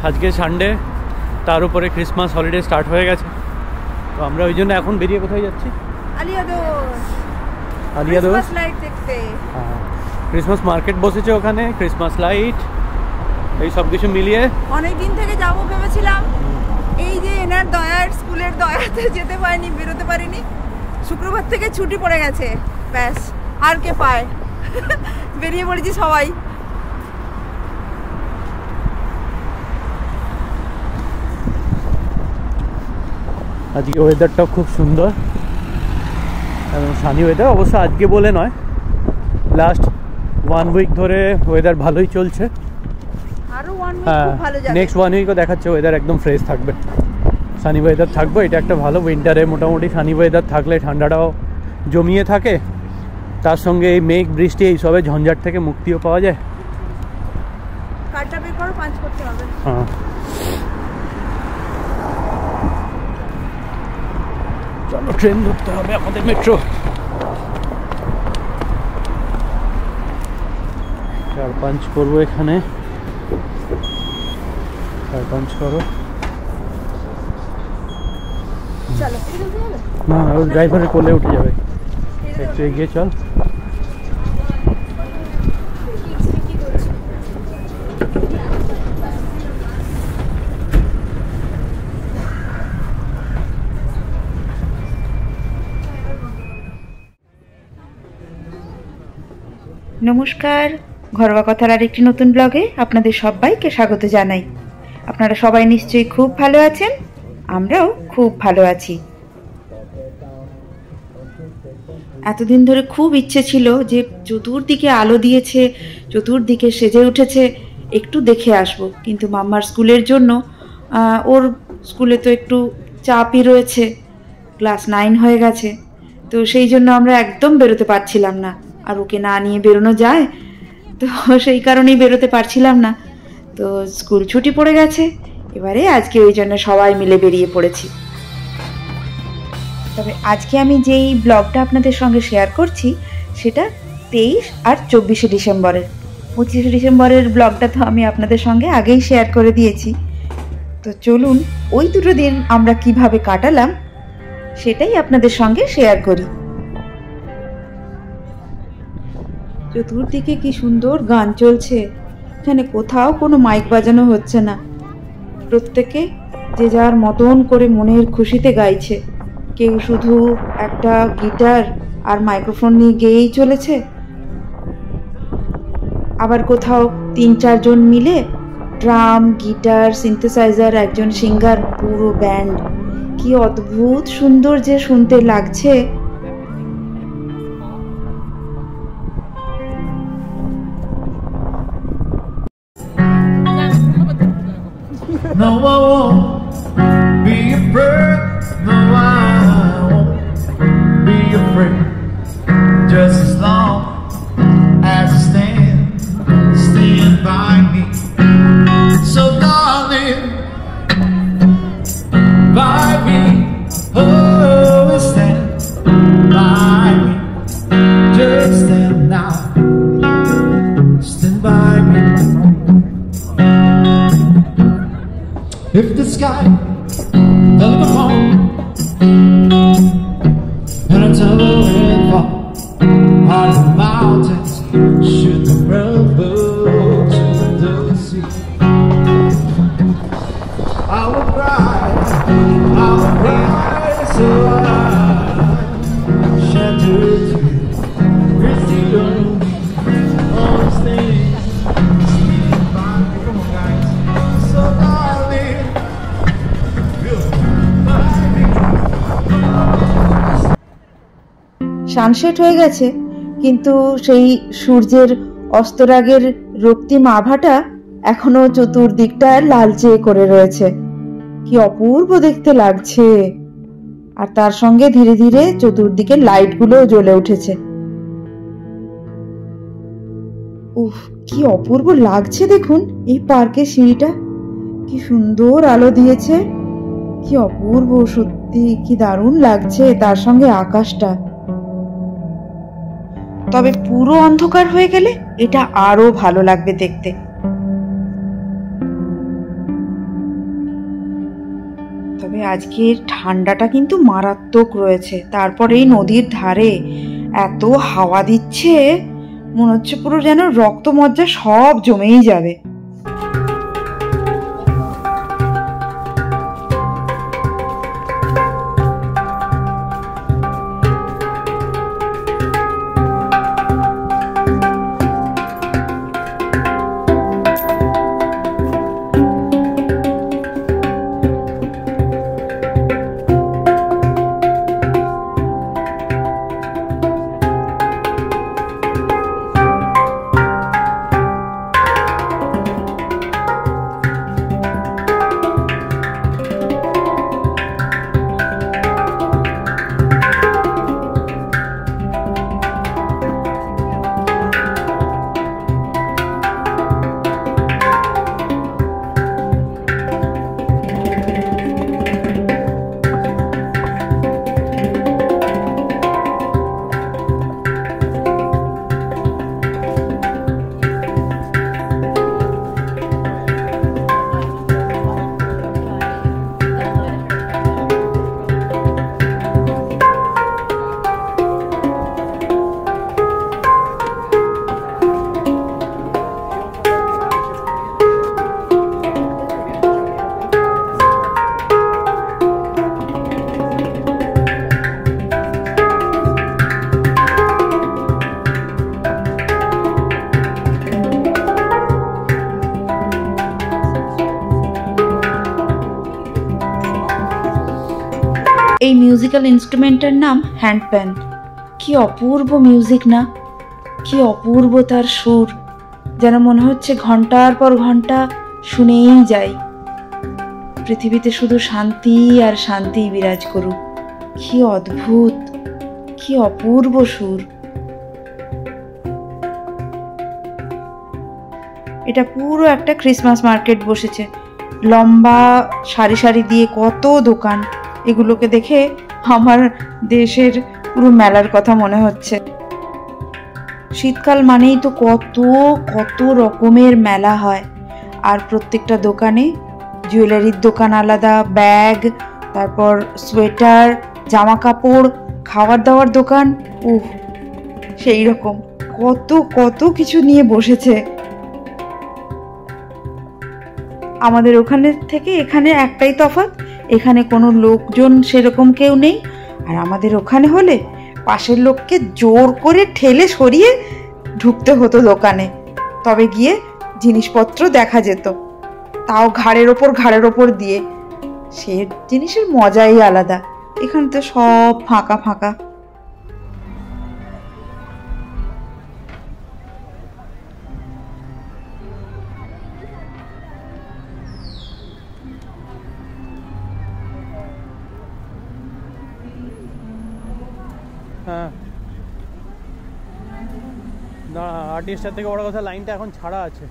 আজকে সানডে, তার উপরে ক্রিসমাস হলিডে স্টার্ট হয়ে গেছে। তো আমরা ওই জন্য এখন বেরিয়ে কোথায় যাচ্ছি? আলিয়াদোস লাইট দেখতে। হ্যাঁ, ক্রিসমাস মার্কেট বসেছে ওখানে, ক্রিসমাস লাইট এই সব কিছু মিলিয়ে অনেক দিন থেকে যাবো ভেবেছিলাম। এই যে এনার দয়ার, স্কুলের দয়াতে যেতে পারিনি, বেরোতে পারিনি। শুক্রবার থেকে ছুটি পড়ে গেছে, ব্যাস আর কে পায়। বেরিয়ে পড়েছি সবাই। আজকে ওয়েদারটাও খুব সুন্দর এবং সানি ওয়েদার। অবশ্য আজকে বলে নয়, লাস্ট 1 উইক ধরে ওয়েদার ভালোই চলছে। হ্যাঁ, নেক্সট 1 উইকও দেখাচ্ছে ওয়েদার একদম ফ্রেশ থাকবে, সানি ওয়েদার থাকবে। এটা একটা ভালো, উইন্টারে মোটামুটি সানি ওয়েদার থাকলে ঠান্ডাটাও জমিয়ে থাকে, তার সঙ্গে এই মেঘ বৃষ্টি এইসবে ঝঞ্ঝাট থেকে মুক্তিও পাওয়া যায়। হ্যাঁ, চলো ট্রেন ধরতে হবে আমাদের, মেট্রো। 4-5 করবো এখানে, 4-5 করো। না না, ওই ড্রাইভারের কোলে উঠে যাবে, একটু এগিয়ে চল। নমস্কার, ঘরোয়া কথার আরেকটি নতুন ব্লগে আপনাদের সবাইকে স্বাগত জানাই। আপনারা সবাই নিশ্চয়ই খুব ভালো আছেন, আমরাও খুব ভালো আছি। এতদিন ধরে খুব ইচ্ছে ছিল যে চতুর্দিকে আলো দিয়েছে, চতুর্দিকে সেজে উঠেছে, একটু দেখে আসব। কিন্তু মাম্মার স্কুলের জন্য, ওর স্কুলে তো একটু চাপই রয়েছে, ক্লাস 9 হয়ে গেছে, তো সেই জন্য আমরা একদম বেরোতে পারছিলাম না। আর ওকে না নিয়ে বেরোনো যায়? তো সেই কারণেই বেরোতে পারছিলাম না। তো স্কুল ছুটি পড়ে গেছে, এবারে আজকে ওই জন্য সবাই মিলে বেরিয়ে পড়েছি। তবে আজকে আমি যেই ব্লগটা আপনাদের সঙ্গে শেয়ার করছি সেটা 23 আর 24শে ডিসেম্বরের। 25শে ডিসেম্বরের ব্লগটা তো আমি আপনাদের সঙ্গে আগেই শেয়ার করে দিয়েছি। তো চলুন ওই দুটো দিন আমরা কিভাবে কাটালাম সেটাই আপনাদের সঙ্গে শেয়ার করি। চতুর্দিকে কি সুন্দর গান চলছে, এখানে কোথাও কোনো মাইক বাজানো হচ্ছে না, প্রত্যেকে যে যার মতন করে মনের খুশিতে গাইছে। কেউ শুধু একটা গিটার আর মাইক্রোফোন নিয়ে গেয়েই চলেছে, আবার কোথাও 3-4 জন মিলে ড্রাম, গিটার, সিনথেসাইজার, একজন সিঙ্গার, পুরো ব্যান্ড। কি অদ্ভুত সুন্দর যে শুনতে লাগছে। No, I won't be afraid. No, I won't be afraid. Just as long as you stand by me. So darling, by me, oh, stand by me. Just stand now, stand by me. If the sky doesn't fall and it's over and fall, on the mountains should the rumble to the sea, I will cry so I shelter to Christy only on the stage. Come on guys, so darling, sunset হয়ে গেছে, কিন্তু সেই সূর্যের অস্তরাগের রক্তিম আভাটা এখনো চতুর্দিকটা লালচে করে রয়েছে। কি অপূর্ব দেখতে লাগছে। আর তার সঙ্গে ধীরে ধীরে চতুর্দিকে লাইটগুলো জ্বলে উঠেছে। উফ, কি অপূর্ব লাগছে দেখুন এই পার্কের সিঁড়িটা, কি সুন্দর আলো দিয়েছে, কি অপূর্ব, সত্যি কি দারুণ লাগছে। তার সঙ্গে আকাশটা, তবে পুরো অন্ধকার হয়ে গেলে এটা আরো ভালো লাগবে দেখতে। তবে আজকের ঠান্ডাটা কিন্তু মারাত্মক রয়েছে। তারপরে এই নদীর ধারে এত হাওয়া দিচ্ছে, মনে হচ্ছে পুরো যেন রক্ত মজ্জা সব জমেই যাবে। এই মিউজিক্যাল ইনস্ট্রুমেন্টের নাম হ্যান্ডপ্যান। কি অপূর্ব মিউজিক না, কি অপূর্ব তার সুর, যেন মনে হচ্ছে ঘন্টার পর ঘন্টা শুনেই যাই। পৃথিবীতে শুধু শান্তি আর শান্তি বিরাজ করুক। কি অদ্ভুত, কি অপূর্ব সুর। এটা পুরো একটা ক্রিসমাস মার্কেট বসেছে, লম্বা সারি সারি দিয়ে কত দোকান। এগুলোকে দেখে আমার দেশের পুরো মেলার কথা মনে হচ্ছে। শীতকাল মানেই তো কত কত রকমের মেলা হয়, আর প্রত্যেকটা দোকানে জুয়েলারির দোকান আলাদা, ব্যাগ, তারপর সোয়েটার, জামা কাপড়, খাবার দাবার দোকান, সেই রকম কত কত কিছু নিয়ে বসেছে। আমাদের ওখানে থেকে এখানে একটাই তফাৎ, এখানে কোনো লোকজন সেরকম কেউ নেই। আর আমাদের ওখানে হলে পাশের লোককে জোর করে ঠেলে সরিয়ে ঢুকতে হতো দোকানে, তবে গিয়ে জিনিসপত্র দেখা যেত, তাও ঘাড়ের ওপর দিয়ে। সে জিনিসের মজাই আলাদা। এখানে তো সব ফাঁকা ফাঁকা। হ্যাঁ না, আর্টিস্টের থেকে বড় কথা লাইনটা এখন ছাড়া আছে।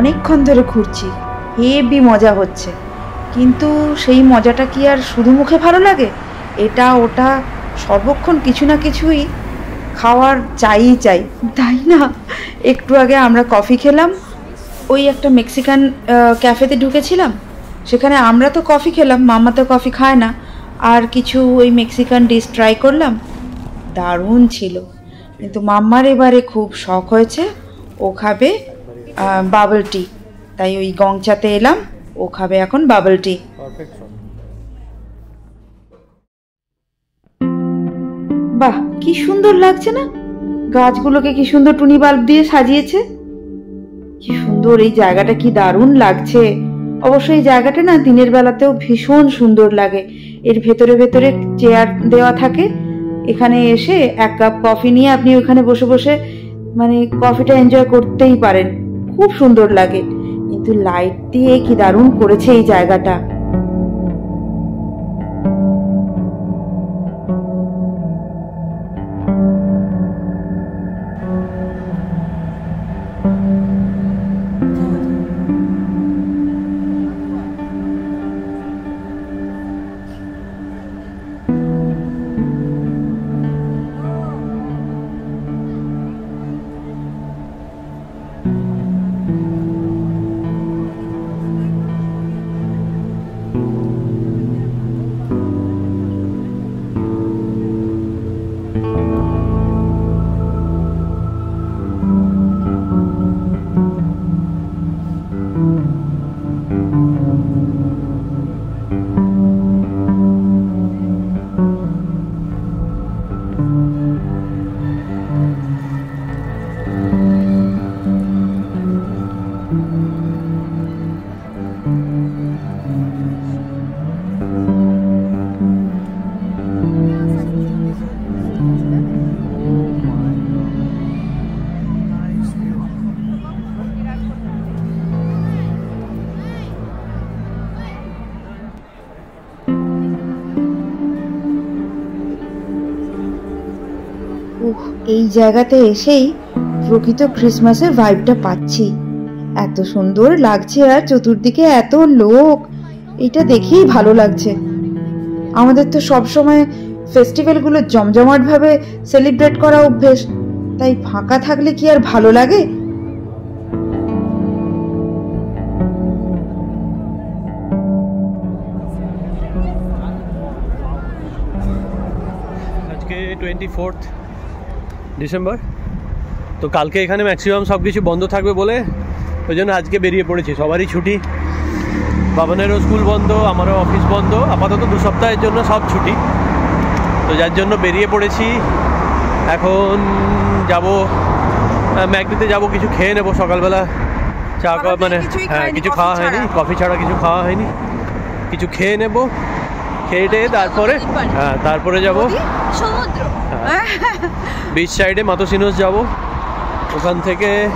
অনেকক্ষণ ধরে ঘুরছি, হেবি মজা হচ্ছে, কিন্তু সেই মজাটা কি আর শুধু মুখে ভালো লাগে? এটা ওটা সর্বক্ষণ কিছু না কিছুই খাওয়ার চাই, তাই না? একটু আগে আমরা কফি খেলাম, ওই একটা মেক্সিকান ক্যাফেতে ঢুকেছিলাম, সেখানে আমরা তো কফি খেলাম, মাম্মা তো কফি খায় না, আর কিছু ওই মেক্সিকান ডিশ ট্রাই করলাম, দারুণ ছিল। কিন্তু মাম্মার এবারে খুব শখ হয়েছে, ও খাবে বাবল টি, তাই ওই গংচাতে এলাম, ও খাবে এখন বাবল টি। বাহ, কি সুন্দর লাগছে না? গাছগুলোকে কি সুন্দর টুনি বাল্ব দিয়ে সাজিয়েছে, কি সুন্দর, এই জায়গাটা কি দারুণ লাগছে। অবশ্যই এই জায়গাটা না দিনের বেলাতেও ভীষণ সুন্দর লাগে। এর ভেতরে ভেতরে চেয়ার দেওয়া থাকে, এখানে এসে এক কাপ কফি নিয়ে আপনি ওখানে বসে বসে মানে কফিটা এনজয় করতেই পারেন, খুব সুন্দর লাগে। কিন্তু লাইট দিয়ে কি দারুণ করেছে এই জায়গাটা। এই জায়গাতে এসেই প্রকৃত ক্রিসমাসের ভাইবটা পাচ্ছি, এত সুন্দর লাগছে, আর চতুর্দিকে এত লোক, এটা দেখেই ভালো লাগছে। আমাদের তো সবসময় ফেস্টিভ্যালগুলো জমজমাটভাবে সেলিব্রেট করা অভ্যেস, তাই ফাঁকা থাকলে কি আর ভালো লাগে? আজকে 24 ডিসেম্বর, তো কালকে এখানে ম্যাক্সিমাম সব কিছু বন্ধ থাকবে বলে ওই জন্য আজকে বেরিয়ে পড়েছি। সবারই ছুটি, বাবানেরও স্কুল বন্ধ, আমারও অফিস বন্ধ, আপাতত 2 সপ্তাহের জন্য সব ছুটি, তো যার জন্য বেরিয়ে পড়েছি। এখন যাব ম্যাকডিতে, যাব কিছু খেয়ে নেবো। সকালবেলা চা মানে হ্যাঁ কিছু খাওয়া হয়নি, কফি ছাড়া কিছু খাওয়া হয়নি, কিছু খেয়ে নেব, খেয়ে টেয়ে তারপরে তারপরে যাব সমুদ্র, বিচ সাইডে মাতোসিনোস যাব।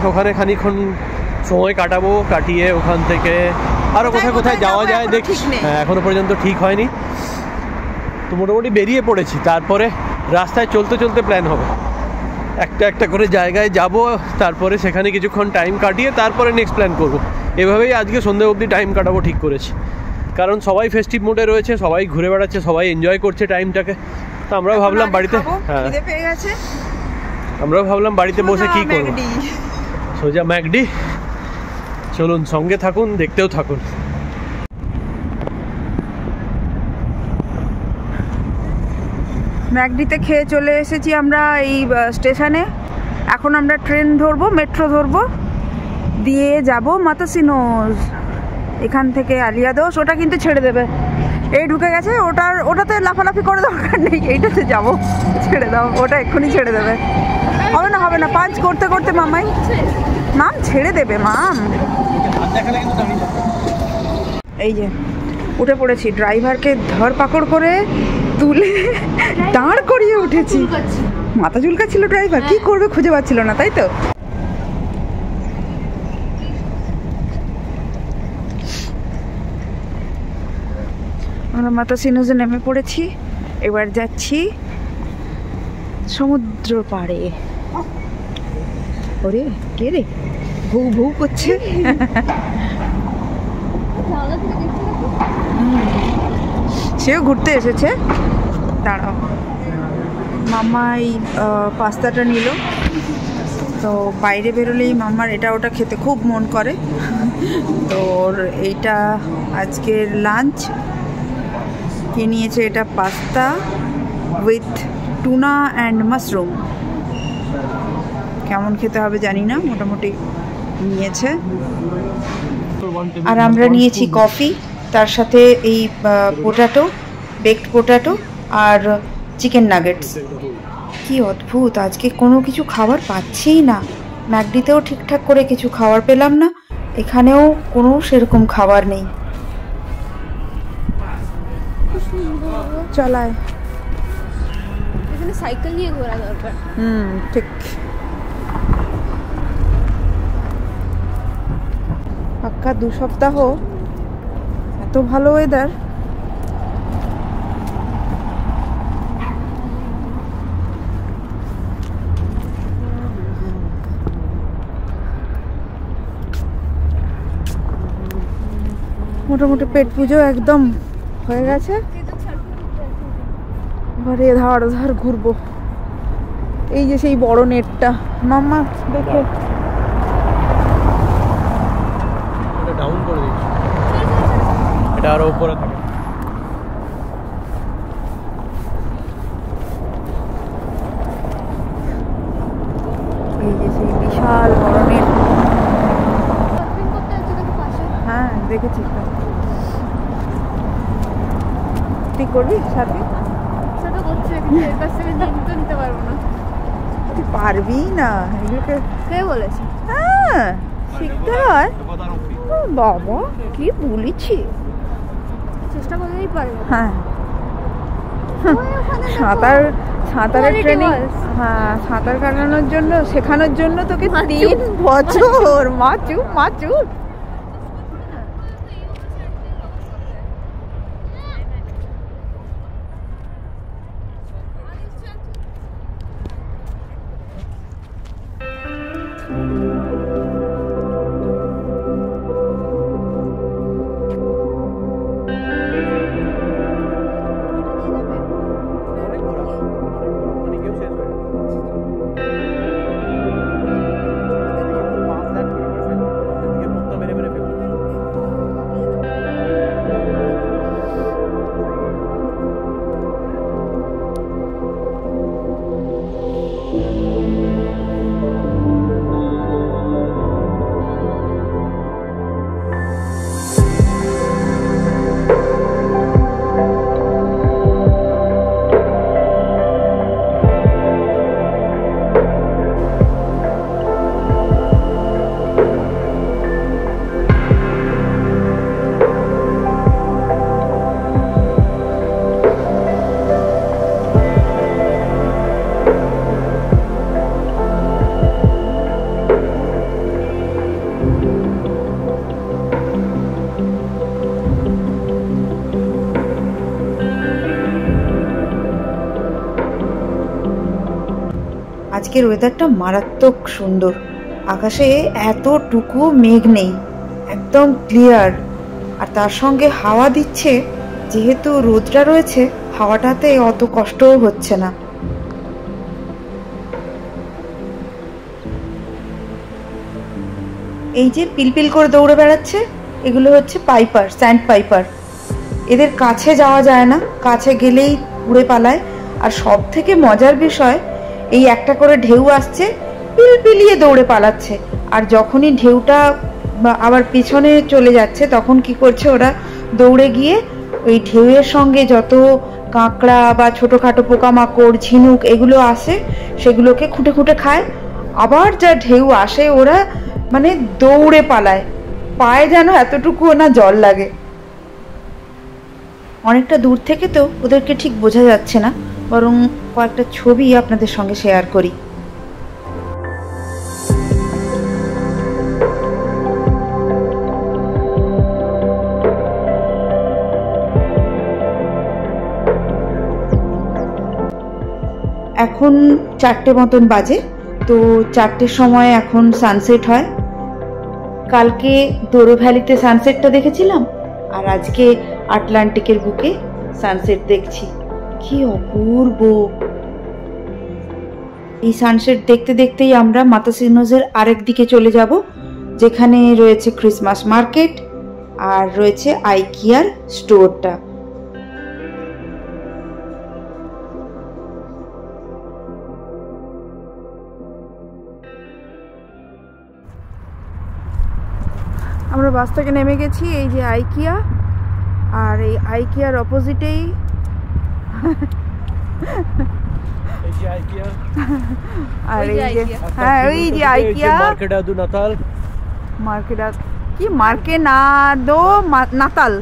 ওখানে খানিকক্ষণ সময় কাটাবো, কাটিয়ে ওখান থেকে আরও কোথায় যাওয়া যায় দেখি। হ্যাঁ, এখনো পর্যন্ত ঠিক হয়নি, তো মোটামুটি বেরিয়ে পড়েছি। তারপরে রাস্তায় চলতে চলতে প্ল্যান হবে, একটা করে জায়গায় যাব, তারপরে সেখানে কিছুক্ষণ টাইম কাটিয়ে তারপরে নেক্সট প্ল্যান করব। এভাবেই আজকে সন্ধ্যে অবধি টাইম কাটাবো ঠিক করেছি, কারণ সবাই ফেস্টিভ মুডে রয়েছে, সবাই ঘুরে বেড়াচ্ছে, সবাই এনজয় করছে টাইমটাকে। তো আমরাও ভাবলাম বাড়িতে, হ্যাঁ আমরাও ভাবলাম বাড়িতে বসে কি করব, সোজা ম্যাকডি। চলুন সঙ্গে থাকুন, দেখতেও থাকুন। ম্যাকডিতে খেয়ে চলে এসেছি আমরা এই স্টেশনে। এখন আমরা ট্রেন ধরবো, মেট্রো ধরবো, দিয়ে যাব মাতোসিনোস। এখান থেকে আলিয়াদোস, ওটা কিন্তু ছেড়ে দেবে, এই ঢুকে গেছে, ওটাতে লাফালাফি করে দরকার নেই, এইটাতে যাব, ছেড়ে দাও, ওটা এক্ষুনি ছেড়ে দেবে। হবে না পাঞ্চ করতে করতে মামাই মাম ছেড়ে দেবে, মাম। এই যে উঠে পড়েছি, ড্রাইভারকে ধরপাকড় করে তুলে দাঁড় করিয়ে উঠেছি। মাথা চুলকাচ্ছিল ড্রাইভার, কি করবে খুঁজে পাচ্ছিল না, তাই তো। আমরা মাতোসিনোসে নেমে পড়েছি, এবার যাচ্ছি সমুদ্র পাড়ে। ওরে কে রে, ভৌ ভৌ করছে। সেও ঘুরতে এসেছে। দাঁড়াও, মাম্মা এই পাস্তাটা নিল। তো বাইরে বেরোলেই মাম্মার এটা ওটা খেতে খুব মন করে। তো এইটা আজকের লাঞ্চ। কে নিয়েছে এটা? Pasta with tuna and mushroom. কেমন খেতে হবে জানি না, মোটামুটি নিয়েছে। আর আমরা নিয়েছি কফি, তার সাথে এই পোটাটো, বেকড পোটাটো আর চিকেন নাগেটস। কি অদ্ভুত, আজকে কোনো কিছু খাবার পাচ্ছিই না। ম্যাকডিতেও ঠিকঠাক করে কিছু খাবার পেলাম না, এখানেও কোনো সেরকম খাবার নেই। চলায় এখানে সাইকেল নিয়ে ঘোরা দরকার। ঠিক। পাক্কা 2 সপ্তাহ এত ভালো ওয়েদার। মোটামুটি পেট পুজো একদম হয়ে গেছে। এবারে ধার ধার ঘুরবো। এই যে সেই বড় নেটটা, মাম্মা দেখে এটা ডাউন করে দিয়েছি, এটা আরো উপরে থাকে। এই যে সেই বিশাল বড় নেট। হ্যাঁ দেখেছি। তুই করবি সাথে? সেটা করছে, কিন্তু এর কাছ থেকে নিতে পারবো না। তুই পারবি না এগুলোকে? কে বলেছে? হ্যাঁ শিখতে হয়। বাবা কি বলেছি, চেষ্টা করলেই পারবো। হ্যাঁ সাঁতারের ট্রেনিং, হ্যাঁ সাঁতার কাটানোর জন্য, শেখানোর জন্য তোকে 3 বছর। মাচু আজকের ওয়েদারটা মারাত্মক সুন্দর। আকাশে এতটুকু মেঘ নেই, একদম ক্লিয়ার। আর তার সঙ্গে হাওয়া দিচ্ছে, যেহেতু রোদটা রয়েছে হাওয়াটাতে অত কষ্টও হচ্ছে না। এই যে পিলপিল করে দৌড়ে বেড়াচ্ছে, এগুলো হচ্ছে পাইপার, স্যান্ড পাইপার। এদের কাছে যাওয়া যায় না, কাছে গেলেই উড়ে পালায়। আর সব থেকে মজার বিষয়, এই একটা করে ঢেউ আসছে, পিলপিলিয়ে দৌড়ে পালাচ্ছে। আর যখনই ঢেউটা আবার পিছনে চলে যাচ্ছে, তখন কি করছে ওরা? দৌড়ে গিয়ে ওই ঢেউয়ের সঙ্গে যত কাঁকড়া বা ছোটোখাটো পোকামাকড়, ঝিনুক এগুলো আসে, সেগুলোকে খুঁটে খুঁটে খায়। আবার যা ঢেউ আসে ওরা মানে দৌড়ে পালায়, পায়ে যেন এতটুকুও না জল লাগে। অনেকটা দূর থেকে তো ওদেরকে ঠিক বোঝা যাচ্ছে না, বরং কয়েকটা ছবি আপনাদের সঙ্গে শেয়ার করি। এখন 4টে মতন বাজে। তো 4টের সময় এখন সানসেট হয়। কালকে দোরো ভ্যালিতে সানসেটটা দেখেছিলাম, আর আজকে আটলান্টিকের বুকে সানসেট দেখছি। কি অপূর্ব! এই সানসেট দেখতে দেখতেই আমরা মাতাসিনোজের আরেক দিকে চলে যাব, যেখানে রয়েছে ক্রিসমাস মার্কেট আর রয়েছে আইকিয়ার স্টোরটা। আমরা বাস থেকে নেমে গেছি, এই যে আইকিয়া, আর এই আইকিয়ার অপোজিটেই আর এই যে হ্যাঁ ওই যে আইকিয়া মার্কেডাদু নাতাল। কি মার্কেনাদো নাতাল?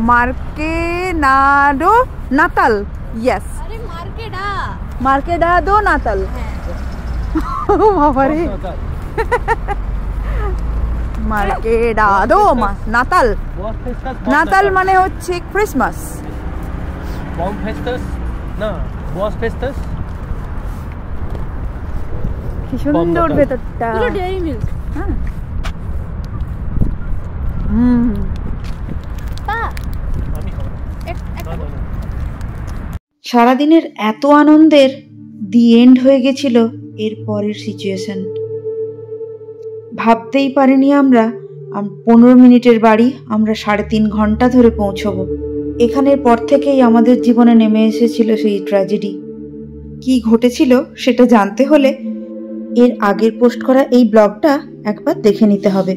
মার্কেনাদো নাতাল, ইয়েস। আরে মার্কেডাদো নাতাল। বাবারে, মার্কেডাদো নাতাল। নাতাল মানে হচ্ছে ক্রিসমাস। কি সুন্দর ভেতরটা, পুরো ডেয়ারি মিল্ক। হ্যাঁ। সারাদিনের এত আনন্দের দি এন্ড হয়ে গেছিল এর পরের সিচুয়েশন। ভাবতেই পারিনি আমরা 15 মিনিটের বাড়ি আমরা 3.5 ঘন্টা ধরে পৌঁছবো। এখানের পর থেকেই আমাদের জীবনে নেমে এসেছিল সেই ট্র্যাজেডি। কি ঘটেছিল সেটা জানতে হলে এর আগের পোস্ট করা এই ব্লগটা একবার দেখে নিতে হবে।